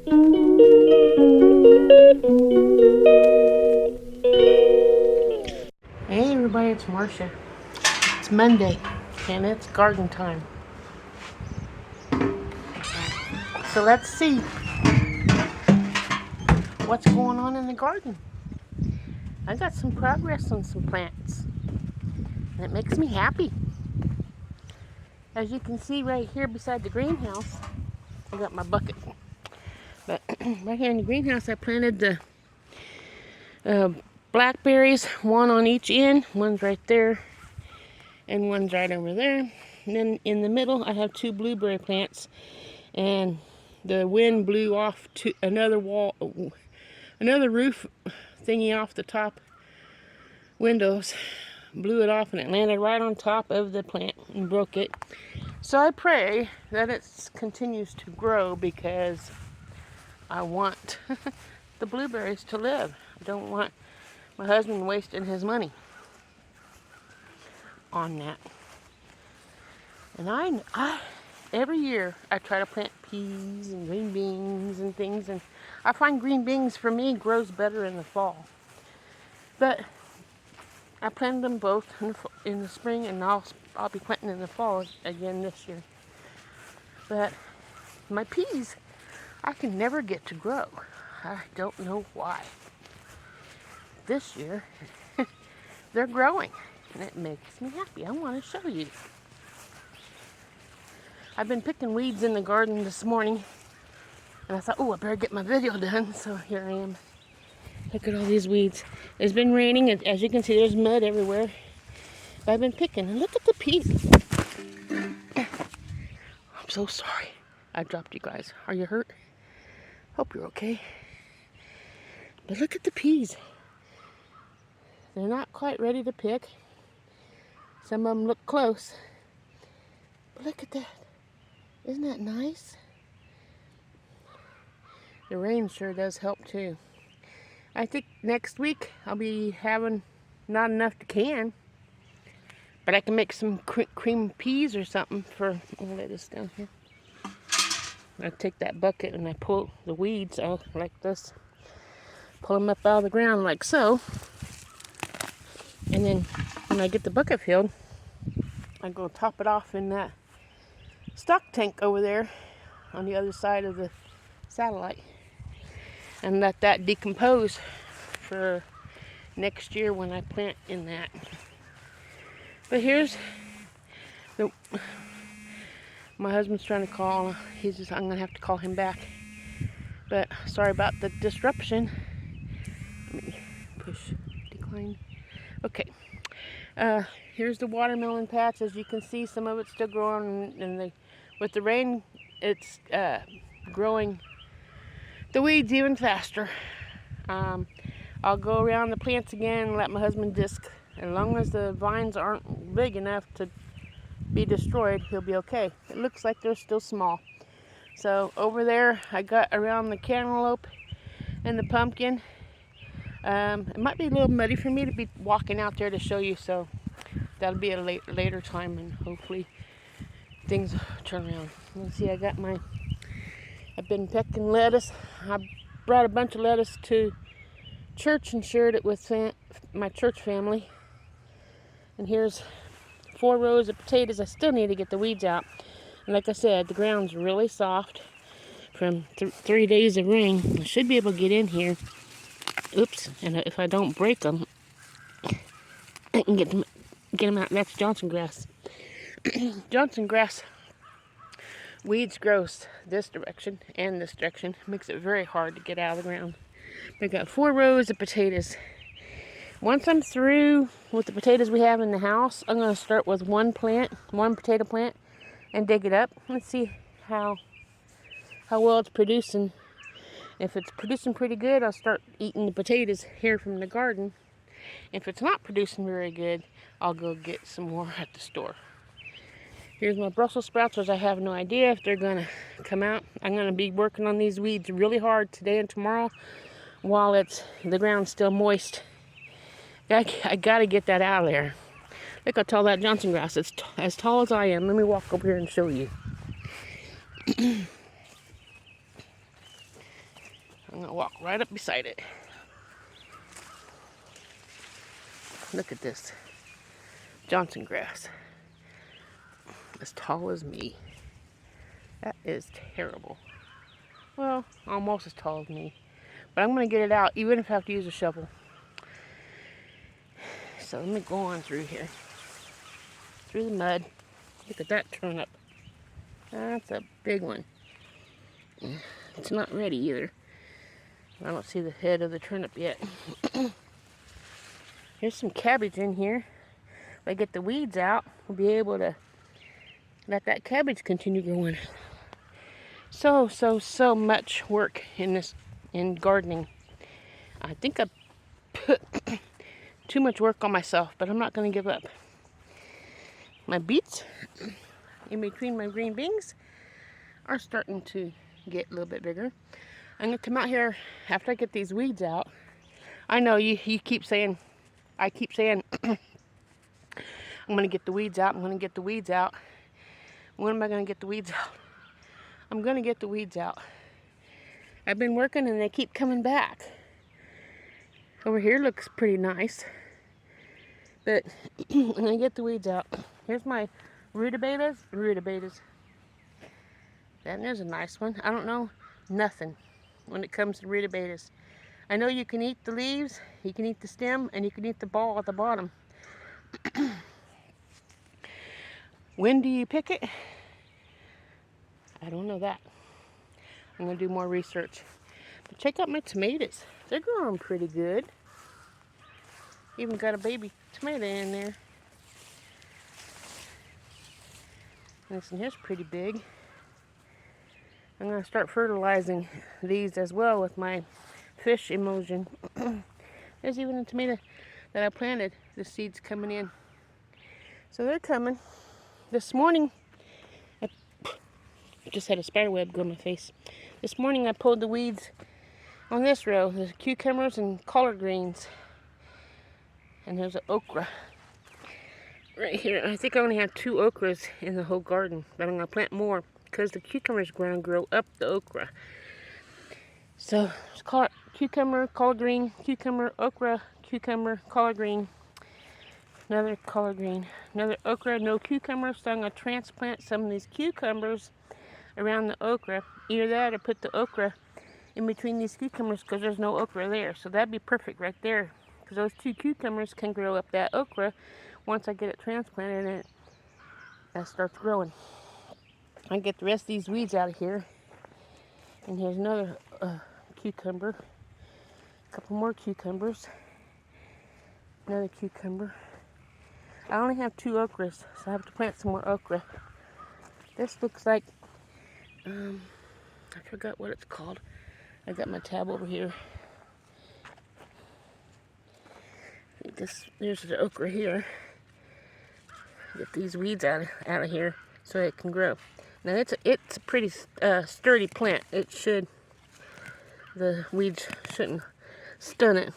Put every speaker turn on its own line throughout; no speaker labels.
Hey everybody, it's Marcia. It's Monday and it's garden time. So let's see what's going on in the garden. I got some progress on some plants and it makes me happy. As you can see right here beside the greenhouse, I got my bucket. But right here in the greenhouse I planted the blackberries, one on each end. One's right there and one's right over there. And then in the middle I have two blueberry plants, and the wind blew off to another roof thingy off the top windows, blew it off, and it landed right on top of the plant and broke it. So I pray that it continues to grow, because I want the blueberries to live. I don't want my husband wasting his money on that. And I every year I try to plant peas and green beans and things, and I find green beans for me grows better in the fall. But I planted them both in the spring, and I'll be planting in the fall again this year. But my peas, I can never get to grow. I don't know why. This year, they're growing, and it makes me happy. I want to show you. I've been picking weeds in the garden this morning, and I thought, oh, I better get my video done. So here I am. Look at all these weeds. It's been raining, and as you can see, there's mud everywhere. But I've been picking, and look at the peas. I'm so sorry I dropped you guys. Are you hurt? Hope you're okay. But look at the peas. They're not quite ready to pick. Some of them look close. But look at that. Isn't that nice? The rain sure does help too. I think next week I'll be having not enough to can, but I can make some cream peas or something for. I'll lay this down here. I take that bucket and I pull the weeds out like this. Pull them up out of the ground like so. And then when I get the bucket filled, I go top it off in that stock tank over there on the other side of the satellite, and let that decompose for next year when I plant in that. But here's my husband's trying to call. I'm gonna have to call him back. But sorry about the disruption. Let me push decline. Okay. Here's the watermelon patch. As you can see, some of it's still growing, and with the rain, it's growing the weeds even faster. I'll go around the plants again and let my husband disc. As long as the vines aren't big enough to be destroyed, he'll be okay. It looks like they're still small. So over there, I got around the cantaloupe and the pumpkin. It might be a little muddy for me to be walking out there to show you, so that'll be a later time, and hopefully things turn around. Let's see, I've been picking lettuce. I brought a bunch of lettuce to church and shared it with my church family. And here's 4 rows of potatoes. I still need to get the weeds out. And like I said, the ground's really soft from 3 days of rain. I should be able to get in here. Oops, and if I don't break them, I can get them out. That's Johnson grass. Johnson grass weeds grow this direction and this direction. Makes it very hard to get out of the ground. I got 4 rows of potatoes. Once I'm through with the potatoes we have in the house, I'm going to start with one potato plant, and dig it up. Let's see how well it's producing. If it's producing pretty good, I'll start eating the potatoes here from the garden. If it's not producing very good, I'll go get some more at the store. Here's my Brussels sprouts, which I have no idea if they're going to come out. I'm going to be working on these weeds really hard today and tomorrow while the ground's still moist. I got to get that out of there. Look how tall that Johnson grass is. As tall as I am. Let me walk over here and show you. I'm gonna walk right up beside it. Look at this Johnson grass. As tall as me. That is terrible. Well, almost as tall as me. But I'm gonna get it out, even if I have to use a shovel. So let me go on through here. Through the mud. Look at that turnip. That's a big one. It's not ready either. I don't see the head of the turnip yet. Here's some cabbage in here. If I get the weeds out, we'll be able to let that cabbage continue growing. So much work in gardening. I think I put too much work on myself, but I'm not going to give up. My beets, in between my green beans, are starting to get a little bit bigger. I'm going to come out here after I get these weeds out. I know you keep saying, I keep saying, I'm going to get the weeds out, I'm going to get the weeds out. When am I going to get the weeds out? I'm going to get the weeds out. I've been working and they keep coming back. Over here looks pretty nice. But I'm going to get the weeds out. Here's my rutabagas. That is a nice one. I don't know nothing when it comes to rutabagas. I know you can eat the leaves, you can eat the stem, and you can eat the ball at the bottom. When do you pick it? I don't know that. I'm going to do more research. But check out my tomatoes. They're growing pretty good. Even got a baby tomato in there. This one here's pretty big. I'm going to start fertilizing these as well with my fish emulsion. There's even a tomato that I planted. The seeds coming in. So they're coming. This morning, I just had a spider web go in my face. This morning I pulled the weeds on this row. There's cucumbers and collard greens. And there's an okra right here. I think I only have 2 okras in the whole garden, but I'm going to plant more because the cucumbers are going to grow up the okra. So, cucumber, collard green, cucumber, okra, cucumber, collard green, another collard green, another okra, no cucumbers. So I'm going to transplant some of these cucumbers around the okra. Either that or put the okra in between these cucumbers because there's no okra there. So that'd be perfect right there. Because those 2 cucumbers can grow up that okra once I get it transplanted and it starts growing. I get the rest of these weeds out of here. And here's another cucumber. A couple more cucumbers. Another cucumber. I only have 2 okras, so I have to plant some more okra. This looks like, I forgot what it's called. I got my tab over here. There's the okra here. Get these weeds out of here so it can grow. Now it's a pretty sturdy plant. The weeds shouldn't stun it.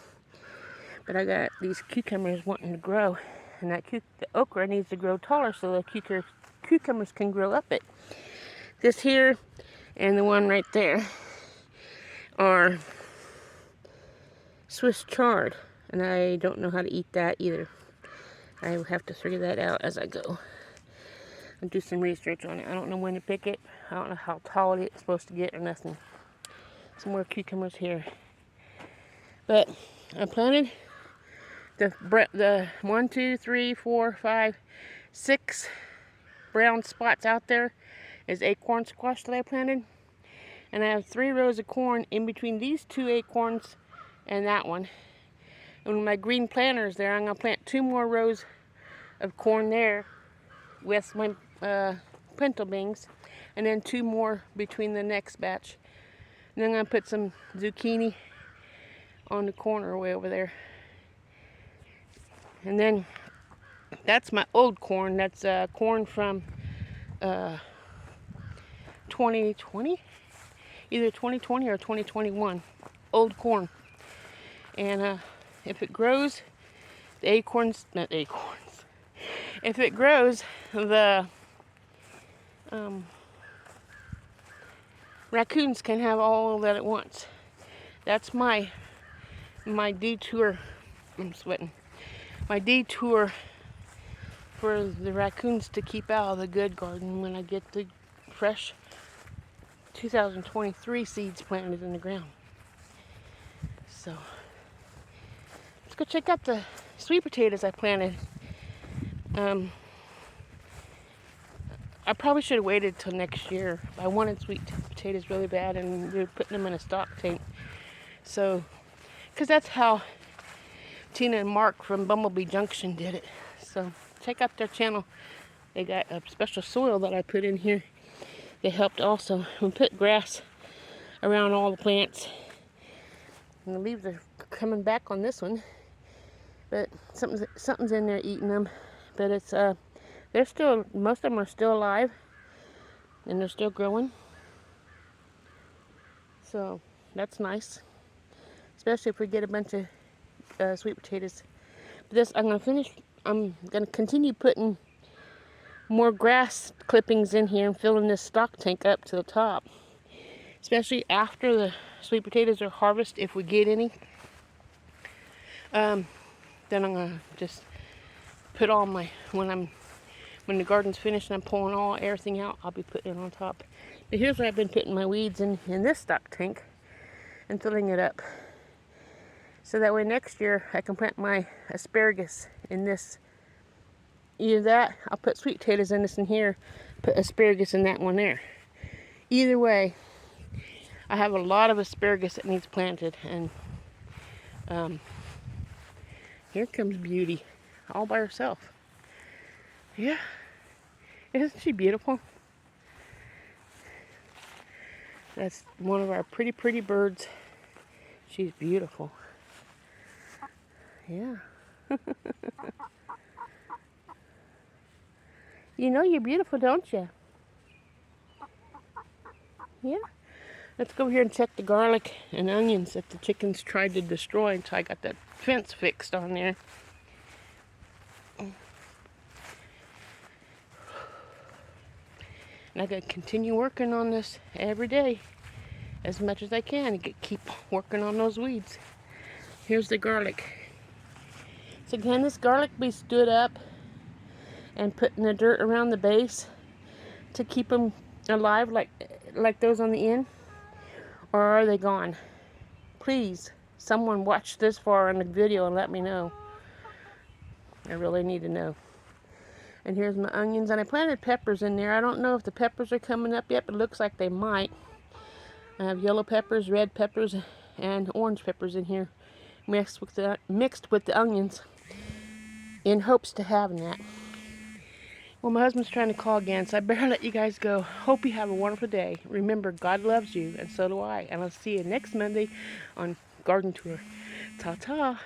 But I got these cucumbers wanting to grow, and the okra needs to grow taller so the cucumbers can grow up it. This here and the one right there are Swiss chard. And I don't know how to eat that either. I will have to figure that out as I go. I'll do some research on it. I don't know when to pick it. I don't know how tall it's supposed to get or nothing. Some more cucumbers here. But I planted the 1, 2, 3, 4, 5, 6 brown spots out there is acorn squash that I planted. And I have 3 rows of corn in between these 2 acorns and that one. And when my green planter is there, I'm going to plant 2 more rows of corn there with my pinto beans, and then 2 more between the next batch. And then I'm going to put some zucchini on the corner way over there. And then that's my old corn. That's corn from 2020, either 2020 or 2021. Old corn. And if it grows, if it grows, the raccoons can have all that it wants. that's my detour. I'm sweating. My detour for the raccoons to keep out of the good garden when I get the fresh 2023 seeds planted in the ground. So let's go check out the sweet potatoes I planted. I probably should have waited till next year. I wanted sweet potatoes really bad, and we were putting them in a stock tank. So, because that's how Tina and Mark from Bumblebee Junction did it. So check out their channel. They got a special soil that I put in here. They helped also. We put grass around all the plants. And the leaves are coming back on this one. But something's in there eating them. But it's they're still, most of them are still alive. And they're still growing. So that's nice. Especially if we get a bunch of sweet potatoes. But this, I'm gonna continue putting more grass clippings in here and filling this stock tank up to the top. Especially after the sweet potatoes are harvested, if we get any. Then I'm gonna just put all my, when the garden's finished and I'm pulling everything out, I'll be putting it on top. But here's where I've been putting my weeds in this stock tank and filling it up. So that way next year I can plant my asparagus in this. Either that, I'll put sweet potatoes in this in here, put asparagus in that one there. Either way, I have a lot of asparagus that needs planted, and here comes Beauty, all by herself. Yeah, isn't she beautiful? That's one of our pretty birds. She's beautiful. Yeah. You know you're beautiful, don't you? Yeah. Let's go here and check the garlic and onions that the chickens tried to destroy until I got that fence fixed on there. And I gotta continue working on this every day as much as I can to keep working on those weeds. Here's the garlic. So can this garlic be stood up and put in the dirt around the base to keep them alive like those on the end? Or are they gone? Please, someone watch this far in the video and let me know. I really need to know. And here's my onions, and I planted peppers in there. I don't know if the peppers are coming up yet, but it looks like they might. I have yellow peppers, red peppers, and orange peppers in here mixed with the onions in hopes to having that. Well, my husband's trying to call again, so I better let you guys go. Hope you have a wonderful day. Remember, God loves you, and so do I. And I'll see you next Monday on Garden Tour. Ta-ta.